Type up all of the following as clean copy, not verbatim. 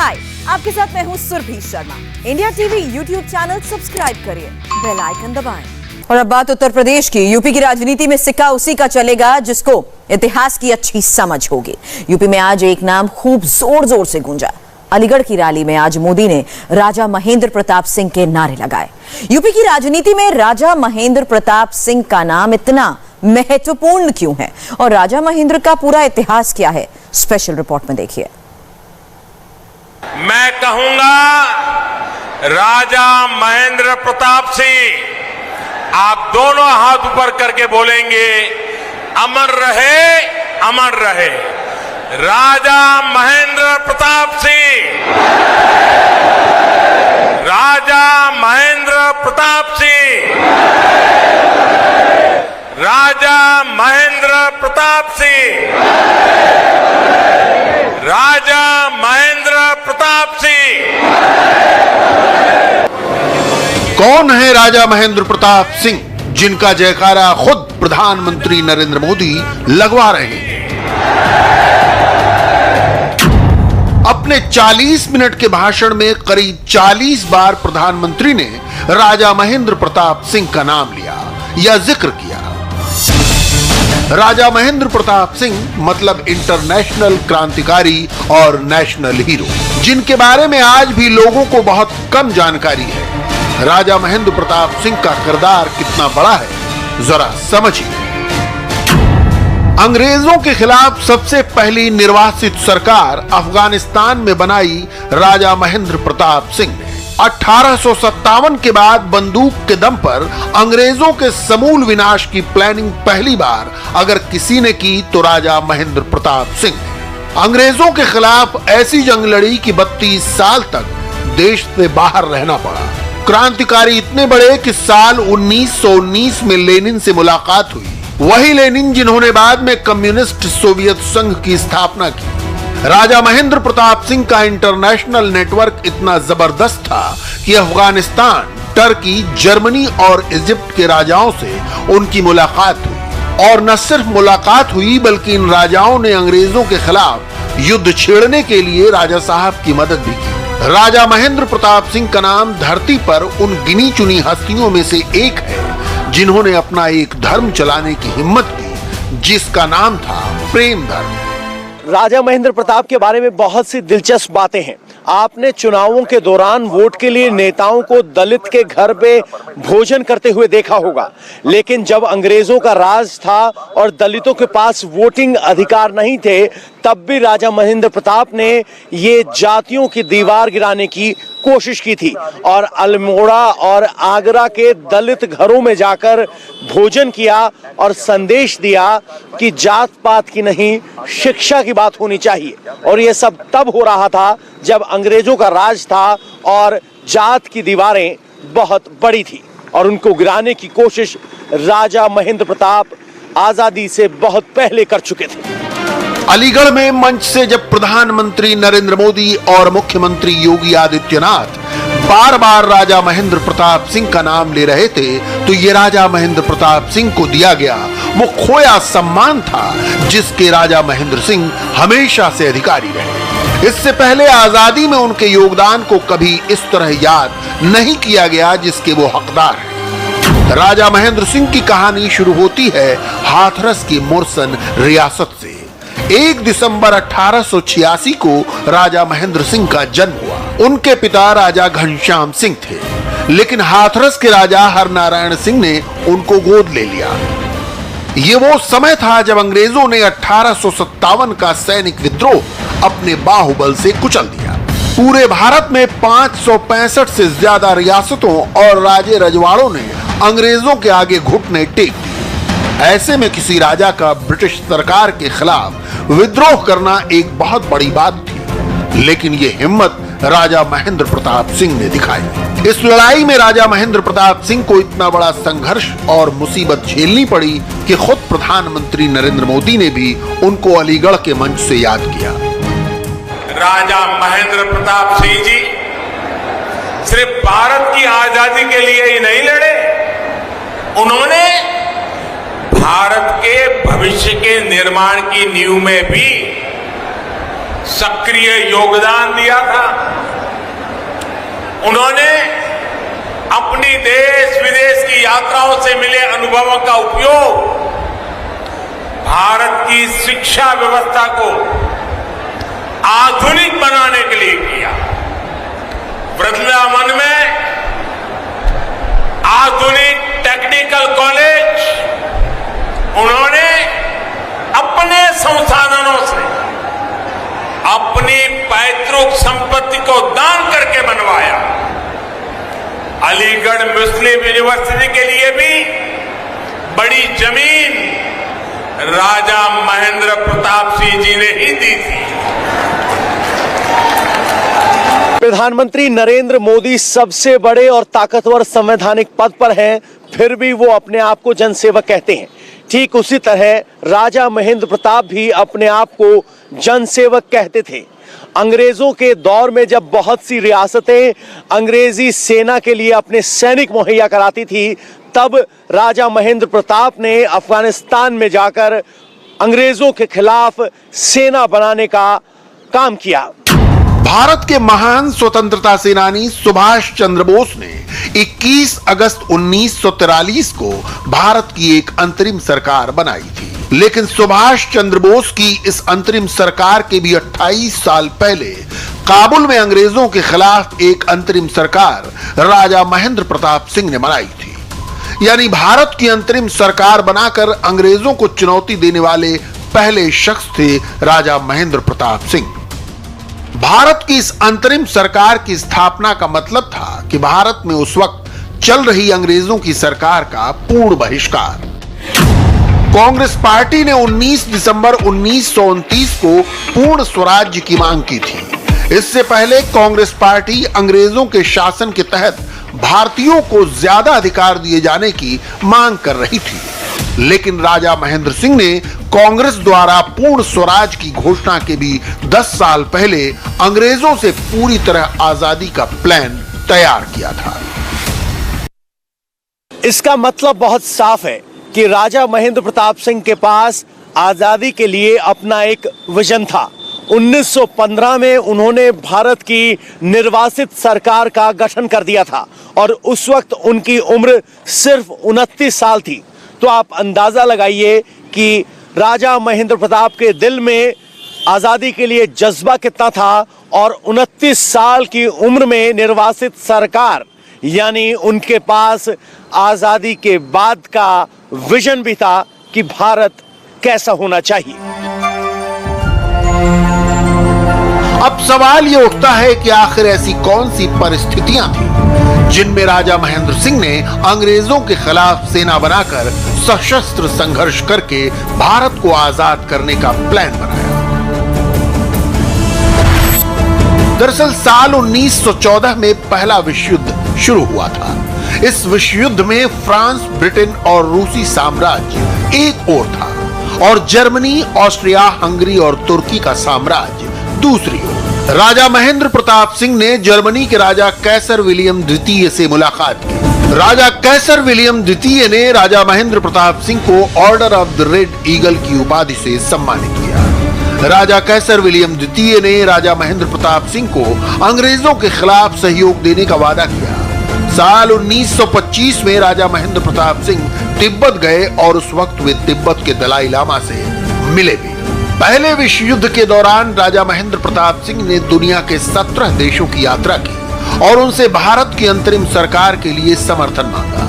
हाय, आपके साथ मैं हूँ Surabhi Sharma. India TV YouTube channel subscribe करिए, बेल आइकन दबाएं। और अब बात उत्तर प्रदेश की। यूपी की राजनीति में सिक्का उसी का चलेगा जिसको इतिहास की अच्छी समझ होगी। यूपी में आज एक नाम खूब जोर जोर से गूंजा। अलीगढ़ की रैली में आज मोदी ने राजा महेंद्र प्रताप सिंह के नारे लगाए। यूपी की राजनीति में राजा महेंद्र प्रताप सिंह का नाम इतना महत्वपूर्ण क्यों है और राजा महेंद्र का पूरा इतिहास क्या है, स्पेशल रिपोर्ट में देखिए। मैं कहूंगा राजा महेंद्र प्रताप सिंह। आप दोनों हाथ ऊपर करके बोलेंगे, अमर रहे, अमर रहे राजा महेंद्र प्रताप सिंह। राजा महेंद्र प्रताप सिंह। राजा महेंद्र प्रताप सिंह। राजा महेंद्र प्रताप सिंह। कौन है राजा महेंद्र प्रताप सिंह, जिनका जयकारा खुद प्रधानमंत्री नरेंद्र मोदी लगवा रहे हैं? अपने 40 मिनट के भाषण में करीब 40 बार प्रधानमंत्री ने राजा महेंद्र प्रताप सिंह का नाम लिया या जिक्र किया। राजा महेंद्र प्रताप सिंह मतलब इंटरनेशनल क्रांतिकारी और नेशनल हीरो, जिनके बारे में आज भी लोगों को बहुत कम जानकारी है। राजा महेंद्र प्रताप सिंह का किरदार कितना बड़ा है, जरा समझिए। अंग्रेजों के खिलाफ सबसे पहली निर्वासित सरकार अफगानिस्तान में बनाई राजा महेंद्र प्रताप सिंह ने। 1857 के बाद बंदूक के दम पर अंग्रेजों के समूल विनाश की प्लानिंग पहली बार अगर किसी ने की तो राजा महेंद्र प्रताप सिंह ने। अंग्रेजों के खिलाफ ऐसी जंग लड़ी कि 32 साल तक देश से बाहर रहना पड़ा। क्रांतिकारी इतने बड़े कि साल 1919 में लेनिन से मुलाकात हुई। वही लेनिन जिन्होंने बाद में कम्युनिस्ट सोवियत संघ की स्थापना की। राजा महेंद्र प्रताप सिंह का इंटरनेशनल नेटवर्क इतना जबरदस्त था कि अफगानिस्तान, टर्की, जर्मनी और इजिप्ट के राजाओं से उनकी मुलाकात हुई। और न सिर्फ मुलाकात हुई बल्कि इन राजाओं ने अंग्रेजों के खिलाफ युद्ध छेड़ने के लिए राजा साहब की मदद भी की। राजा महेंद्र प्रताप सिंह का नाम धरती पर उन गिनी चुनी हस्तियों में से एक है जिन्होंने अपना एक धर्म चलाने की हिम्मत की, जिसका नाम था प्रेम धर्म। राजा महेंद्र प्रताप के बारे में बहुत सी दिलचस्प बातें हैं। आपने चुनावों के दौरान वोट के लिए नेताओं को दलित के घर पे भोजन करते हुए देखा होगा, लेकिन जब अंग्रेजों का राज था और दलितों के पास वोटिंग अधिकार नहीं थे, तब भी राजा महेंद्र प्रताप ने ये जातियों की दीवार गिराने की कोशिश की थी और अल्मोड़ा और आगरा के दलित घरों में जाकर भोजन किया और संदेश दिया कि जात पात की नहीं, शिक्षा की बात होनी चाहिए। और ये सब तब हो रहा था जब अंग्रेजों का राज था और जात की दीवारें बहुत बड़ी थी और उनको गिराने की कोशिश राजा महेंद्र प्रताप आजादी से बहुत पहले कर चुके थे। अलीगढ़ में मंच से जब प्रधानमंत्री नरेंद्र मोदी और मुख्यमंत्री योगी आदित्यनाथ बार बार राजा महेंद्र प्रताप सिंह का नाम ले रहे थे, तो ये राजा महेंद्र प्रताप सिंह को दिया गया वो खोया सम्मान था जिसके राजा महेंद्र सिंह हमेशा से अधिकारी रहे। इससे पहले आजादी में उनके योगदान को कभी इस तरह याद नहीं किया गया जिसके वो हकदार हैं। राजा महेंद्र सिंह की कहानी शुरू होती है हाथरस की मुरसन रियासत से। 1 दिसंबर 1886 को राजा महेंद्र सिंह का जन्म हुआ। उनके पिता राजा घनश्याम सिंह थे, लेकिन हाथरस के राजा हरनारायण सिंह ने उनको गोद ले लिया। ये वो समय था जब अंग्रेजों ने 1857 का सैनिक विद्रोह अपने बाहुबल से कुचल दिया। पूरे भारत में 565 से ज्यादा रियासतों और राजे रजवाड़ों ने अंग्रेजों के आगे घुटने टेक दिए। ऐसे में किसी राजा का ब्रिटिश सरकार के खिलाफ विद्रोह करना एक बहुत बड़ी बात थी, लेकिन ये हिम्मत राजा महेंद्र प्रताप सिंह ने दिखाई। इस लड़ाई में राजा महेंद्र प्रताप सिंह को इतना बड़ा संघर्ष और मुसीबत झेलनी पड़ी कि खुद प्रधानमंत्री नरेंद्र मोदी ने भी उनको अलीगढ़ के मंच से याद किया। राजा महेंद्र प्रताप सिंह जी सिर्फ भारत की आजादी के लिए ही नहीं लड़े, उन्होंने भारत के भविष्य के निर्माण की नींव में भी सक्रिय योगदान दिया था। उन्होंने अपनी देश विदेश की यात्राओं से मिले अनुभवों का उपयोग भारत की शिक्षा व्यवस्था को आधुनिक बनाने के लिए किया। वृंदावन में आधुनिक टेक्निकल कॉलेज उन्होंने अपने संसाधनों से अपनी पैतृक संपत्ति को दान करके बनवाया। अलीगढ़ मुस्लिम यूनिवर्सिटी के लिए भी बड़ी जमीन राजा महेंद्र प्रताप सिंह जी ने ही दी थी। प्रधानमंत्री नरेंद्र मोदी सबसे बड़े और ताकतवर संवैधानिक पद पर हैं, फिर भी वो अपने आप को जनसेवक कहते हैं। ठीक उसी तरह राजा महेंद्र प्रताप भी अपने आप को जनसेवक कहते थे। अंग्रेजों के दौर में जब बहुत सी रियासतें अंग्रेजी सेना के लिए अपने सैनिक मुहैया कराती थी, तब राजा महेंद्र प्रताप ने अफगानिस्तान में जाकर अंग्रेजों के खिलाफ सेना बनाने का काम किया। भारत के महान स्वतंत्रता सेनानी सुभाष चंद्र बोस ने 21 अगस्त 1943 को भारत की एक अंतरिम सरकार बनाई थी। लेकिन सुभाष चंद्र बोस की इस अंतरिम सरकार के भी 28 साल पहले काबुल में अंग्रेजों के खिलाफ एक अंतरिम सरकार राजा महेंद्र प्रताप सिंह ने बनाई थी। यानी भारत की अंतरिम सरकार बनाकर अंग्रेजों को चुनौती देने वाले पहले शख्स थे राजा महेंद्र प्रताप सिंह। भारत की इस अंतरिम सरकार की स्थापना का मतलब था कि भारत में उस वक्त चल रही अंग्रेजों की सरकार का पूर्ण बहिष्कार। कांग्रेस पार्टी ने 19 दिसंबर 1929 को पूर्ण स्वराज्य की मांग की थी। इससे पहले कांग्रेस पार्टी अंग्रेजों के शासन के तहत भारतीयों को ज्यादा अधिकार दिए जाने की मांग कर रही थी। लेकिन राजा महेंद्र सिंह ने कांग्रेस द्वारा पूर्ण स्वराज की घोषणा के भी 10 साल पहले अंग्रेजों से पूरी तरह आजादी का प्लान तैयार किया था। इसका मतलब बहुत साफ है कि राजा महेंद्र प्रताप सिंह के पास आजादी के लिए अपना एक विजन था। 1915 में उन्होंने भारत की निर्वासित सरकार का गठन कर दिया था और उस वक्त उनकी उम्र सिर्फ 29 साल थी। तो आप अंदाजा लगाइए कि राजा महेंद्र प्रताप के दिल में आजादी के लिए जज्बा कितना था और 29 साल की उम्र में निर्वासित सरकार, यानी उनके पास आजादी के बाद का विजन भी था कि भारत कैसा होना चाहिए। अब सवाल ये उठता है कि आखिर ऐसी कौन सी परिस्थितियां थी जिनमें राजा महेंद्र सिंह ने अंग्रेजों के खिलाफ सेना बनाकर सशस्त्र संघर्ष करके भारत को आजाद करने का प्लान बनाया। दरअसल साल 1914 में पहला विश्व युद्ध शुरू हुआ था। इस विश्व युद्ध में फ्रांस, ब्रिटेन और रूसी साम्राज्य एक ओर था और जर्मनी, ऑस्ट्रिया, हंगरी और तुर्की का साम्राज्य दूसरी ओर। राजा महेंद्र प्रताप सिंह ने जर्मनी के राजा कैसर विलियम द्वितीय से मुलाकात की। राजा कैसर विलियम द्वितीय ने राजा महेंद्र प्रताप सिंह को order of the red eagle की उपाधि से सम्मानित किया। राजा कैसर विलियम द्वितीय ने राजा महेंद्र प्रताप सिंह को अंग्रेजों के खिलाफ सहयोग देने का वादा किया। साल 1925 में राजा महेंद्र प्रताप सिंह तिब्बत गए और उस वक्त वे तिब्बत के दलाई लामा से मिले भी। पहले विश्व युद्ध के दौरान राजा महेंद्र प्रताप सिंह ने दुनिया के 17 देशों की यात्रा की और उनसे भारत की अंतरिम सरकार के लिए समर्थन मांगा।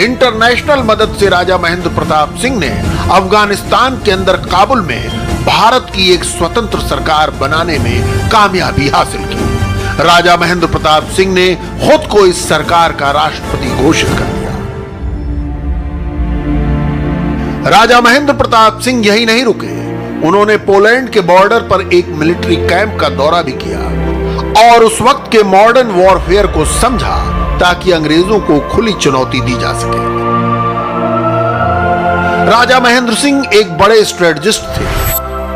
इंटरनेशनल मदद से राजा महेंद्र प्रताप सिंह ने अफगानिस्तान के अंदर काबुल में भारत की एक स्वतंत्र सरकार बनाने में कामयाबी हासिल की। राजा महेंद्र प्रताप सिंह ने खुद को इस सरकार का राष्ट्रपति घोषित कर दिया। राजा महेंद्र प्रताप सिंह यही नहीं रुके, उन्होंने पोलैंड के बॉर्डर पर एक मिलिट्री कैंप का दौरा भी किया और उस वक्त के मॉडर्न वॉरफेयर को समझा ताकि अंग्रेजों को खुली चुनौती दी जा सके। राजा महेंद्र सिंह एक बड़े स्ट्रेटजिस्ट थे।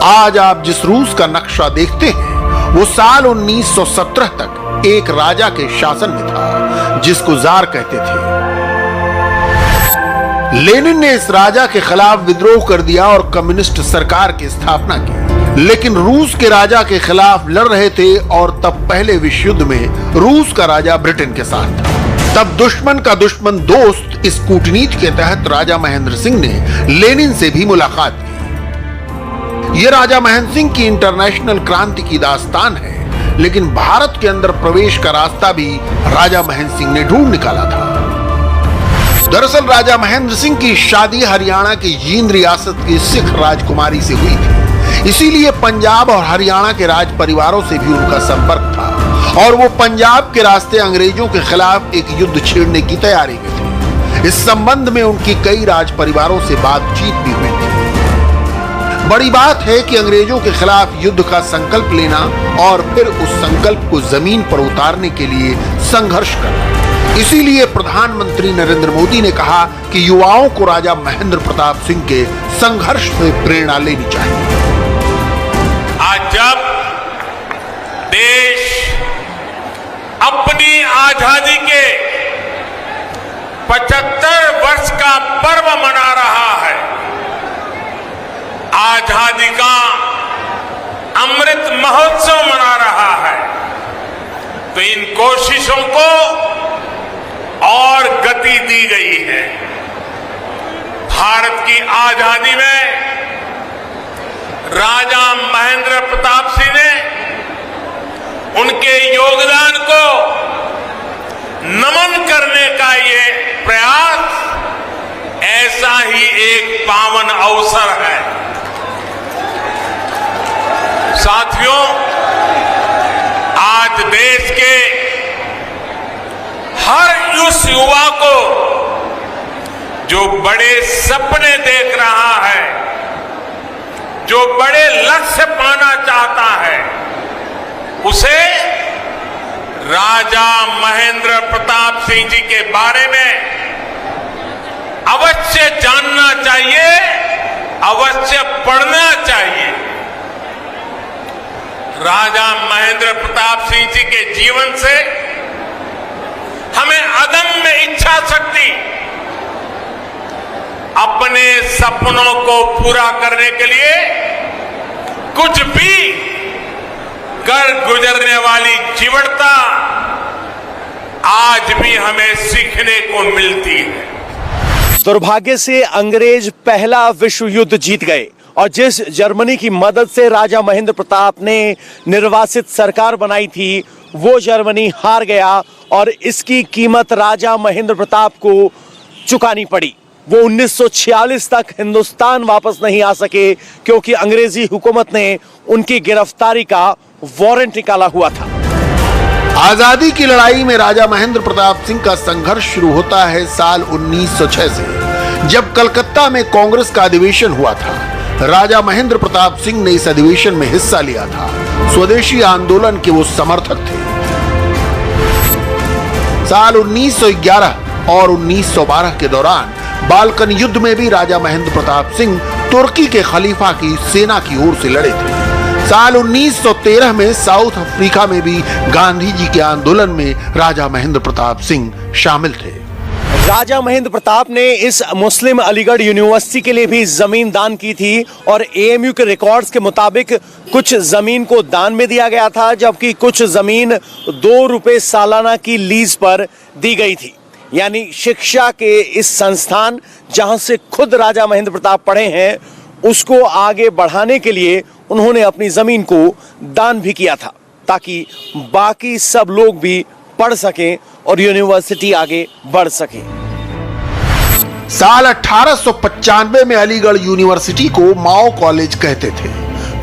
आज आप जिस रूस का नक्शा देखते हैं वो साल 1917 तक एक राजा के शासन में था जिसको जार कहते थे। लेनिन ने इस राजा के खिलाफ विद्रोह कर दिया और कम्युनिस्ट सरकार की स्थापना की। लेकिन रूस के राजा के खिलाफ लड़ रहे थे और तब पहले विश्व युद्ध में रूस का राजा ब्रिटेन के साथ था। तब दुश्मन का दुश्मन दोस्त इस कूटनीति के तहत राजा महेंद्र सिंह ने लेनिन से भी मुलाकात की। यह राजा महेंद्र सिंह की इंटरनेशनल क्रांति की दास्तान है, लेकिन भारत के अंदर प्रवेश का रास्ता भी राजा महेंद्र सिंह ने ढूंढ निकाला था। दरअसल राजा महेंद्र सिंह की शादी हरियाणा की जींद रियासत की सिख राजकुमारी से हुई थी, इसीलिए पंजाब और हरियाणा के राज परिवारों से भी उनका संपर्क था और वो पंजाब के रास्ते अंग्रेजों के खिलाफ एक युद्ध छेड़ने की तैयारी में थे। इस संबंध में उनकी कई राज परिवारों से बातचीत भी हुई थी। बड़ी बात है कि अंग्रेजों के खिलाफ युद्ध का संकल्प लेना और फिर उस संकल्प को जमीन पर उतारने के लिए संघर्ष करना। इसीलिए प्रधानमंत्री नरेंद्र मोदी ने कहा कि युवाओं को राजा महेंद्र प्रताप सिंह के संघर्ष से प्रेरणा लेनी चाहिए। आज जब देश अपनी आजादी के 75 वर्ष का पर्व मना रहा है, आजादी का अमृत महोत्सव मना रहा है, तो इन कोशिशों को और गति दी गई है। भारत की आजादी में राजा महेंद्र प्रताप सिंह ने उनके योगदान को नमन करने का ये प्रयास ऐसा ही एक पावन अवसर है। साथियों, आज देश के हर उस युवा को जो बड़े सपने देख रहा है, जो बड़े लक्ष्य पाना चाहता है, उसे राजा महेंद्र प्रताप सिंह जी के बारे में अवश्य जानना चाहिए, अवश्य पढ़ना चाहिए। राजा महेंद्र प्रताप सिंह जी के जीवन से हमें अदम्य इच्छा शक्ति, अपने सपनों को पूरा करने के लिए कुछ भी कर गुजरने वाली जीवटता आज भी हमें सीखने को मिलती है। दुर्भाग्य से अंग्रेज पहला विश्व युद्ध जीत गए और जिस जर्मनी की मदद से राजा महेंद्र प्रताप ने निर्वासित सरकार बनाई थी, वो जर्मनी हार गया और इसकी कीमत राजा महेंद्र प्रताप को चुकानी पड़ी। वो 1946 तक हिंदुस्तान वापस नहीं आ सके क्योंकि अंग्रेजी हुकूमत ने उनकी गिरफ्तारी का वारंट निकाला हुआ था। आजादी की लड़ाई में राजा महेंद्र प्रताप सिंह का संघर्ष शुरू होता है साल 1906 से, जब कलकत्ता में कांग्रेस का अधिवेशन हुआ था। राजा महेंद्र प्रताप सिंह ने इस अधिवेशन में हिस्सा लिया था। स्वदेशी आंदोलन के वो समर्थक थे। साल 1911 और 1912 के दौरान बाल्कन युद्ध में भी राजा महेंद्र प्रताप सिंह तुर्की के खलीफा की सेना की ओर से लड़े थे। साल 1913 में साउथ अफ्रीका में भी गांधी जी के आंदोलन में राजा महेंद्र प्रताप सिंह शामिल थे। राजा महेंद्र प्रताप ने इस मुस्लिम अलीगढ़ यूनिवर्सिटी के लिए भी जमीन दान की थी और एएमयू के रिकॉर्ड्स के मुताबिक कुछ जमीन को दान में दिया गया था, जबकि कुछ जमीन 2 रुपए सालाना की लीज पर दी गई थी। यानी शिक्षा के इस संस्थान जहां से खुद राजा महेंद्र प्रताप पढ़े हैं, उसको आगे बढ़ाने के लिए उन्होंने अपनी जमीन को दान भी किया था ताकि बाकी सब लोग भी पढ़ सकें और यूनिवर्सिटी आगे बढ़ सके। साल 1895 में अलीगढ़ यूनिवर्सिटी को माओ कॉलेज कहते थे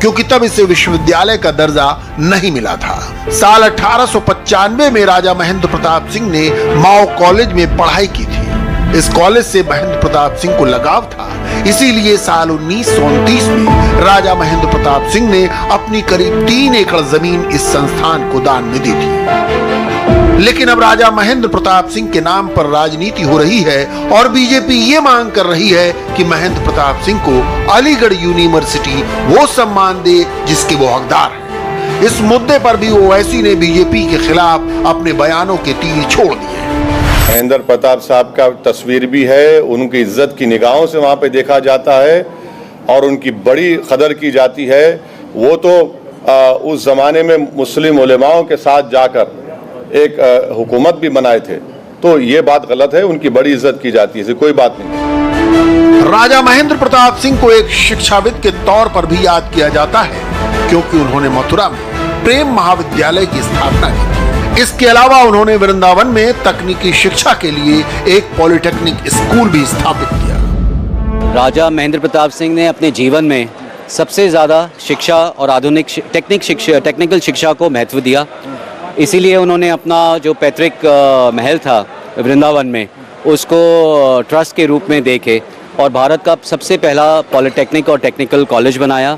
क्योंकि तब इसे विश्वविद्यालय का दर्जा नहीं मिला था। साल 1895 में राजा महेंद्र प्रताप सिंह ने माओ कॉलेज में पढ़ाई की थी। इस कॉलेज से महेंद्र प्रताप सिंह को लगाव था, इसीलिए साल 1929 में राजा महेंद्र प्रताप सिंह ने अपनी करीब 3 एकड़ जमीन इस संस्थान को दान में दी थी। लेकिन अब राजा महेंद्र प्रताप सिंह के नाम पर राजनीति हो रही है और बीजेपी ये मांग कर रही है कि महेंद्र प्रताप सिंह को अलीगढ़ यूनिवर्सिटी वो सम्मान दे जिसके वो हकदार है। इस मुद्दे पर भी ओवैसी ने बीजेपी के खिलाफ अपने बयानों के तीर छोड़ दिए। महेंद्र प्रताप साहब का तस्वीर भी है, उनकी इज्जत की निगाहों से वहाँ पे देखा जाता है और उनकी बड़ी कदर की जाती है। वो तो उस जमाने में मुस्लिम उलेमाओं के साथ जाकर एक हुकूमत भी बनाए थे। तो ये बात गलत है, उनकी बड़ी इज्जत की जाती है, कोई बात नहीं। राजा महेंद्र प्रताप सिंह को एक शिक्षाविद के तौर पर भी याद किया जाता है क्योंकि उन्होंने मथुरा में प्रेम महाविद्यालय की स्थापना की। इसके अलावा उन्होंने वृंदावन में तकनीकी शिक्षा के लिए एक पॉलिटेक्निक स्कूल भी स्थापित किया। राजा महेंद्र प्रताप सिंह ने अपने जीवन में सबसे ज़्यादा शिक्षा और आधुनिक टेक्निकल शिक्षा को महत्व दिया। इसीलिए उन्होंने अपना जो पैतृक महल था वृंदावन में, उसको ट्रस्ट के रूप में देखे और भारत का सबसे पहला पॉलिटेक्निक और टेक्निकल कॉलेज बनाया।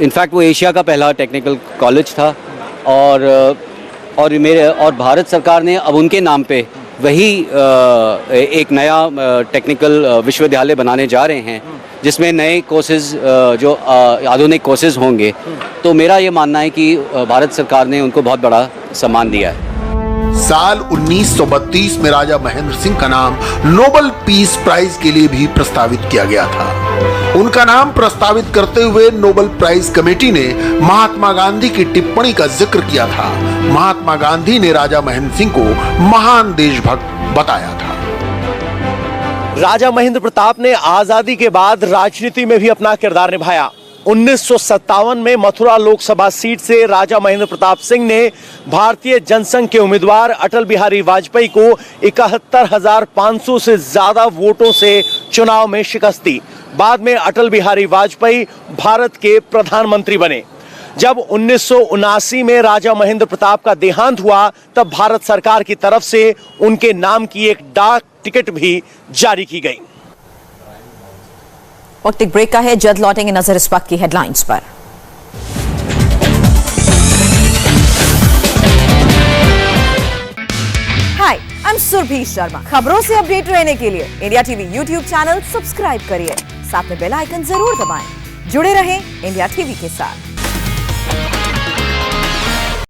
इनफैक्ट वो एशिया का पहला टेक्निकल कॉलेज था और भारत सरकार ने अब उनके नाम पे वही एक नया टेक्निकल विश्वविद्यालय बनाने जा रहे हैं जिसमें नए कोर्सेज जो आधुनिक कोर्सेज होंगे। तो मेरा ये मानना है कि भारत सरकार ने उनको बहुत बड़ा सम्मान दिया है। साल 1932 में राजा महेंद्र सिंह का नाम नोबेल पीस प्राइज के लिए भी प्रस्तावित किया गया था। उनका नाम प्रस्तावित करते हुए नोबेल प्राइज कमेटी ने महात्मा गांधी की टिप्पणी का जिक्र किया था। महात्मा गांधी ने राजा महेंद्र सिंह को महान देशभक्त बताया था। राजा महेंद्र प्रताप ने आजादी के बाद राजनीति में भी अपना किरदार निभाया। 1957 में मथुरा लोकसभा सीट से राजा महेंद्र प्रताप सिंह ने भारतीय जनसंघ के उम्मीदवार अटल बिहारी वाजपेयी को 71,500 से ज्यादा वोटों से चुनाव में शिकस्त दी। बाद में अटल बिहारी वाजपेयी भारत के प्रधानमंत्री बने। जब 1979 में राजा महेंद्र प्रताप का देहांत हुआ तब भारत सरकार की तरफ से उनके नाम की एक डाक टिकट भी जारी की गई। वक्त एक ब्रेक का है, जल्द लौटेंगे नजर इस वक्त की हेडलाइंस पर। हाय, आई एम सुरभि शर्मा। खबरों से अपडेट रहने के लिए India TV YouTube channel subscribe करिए, साथ में बेल आइकन जरूर दबाएं। जुड़े रहें इंडिया टीवी के साथ।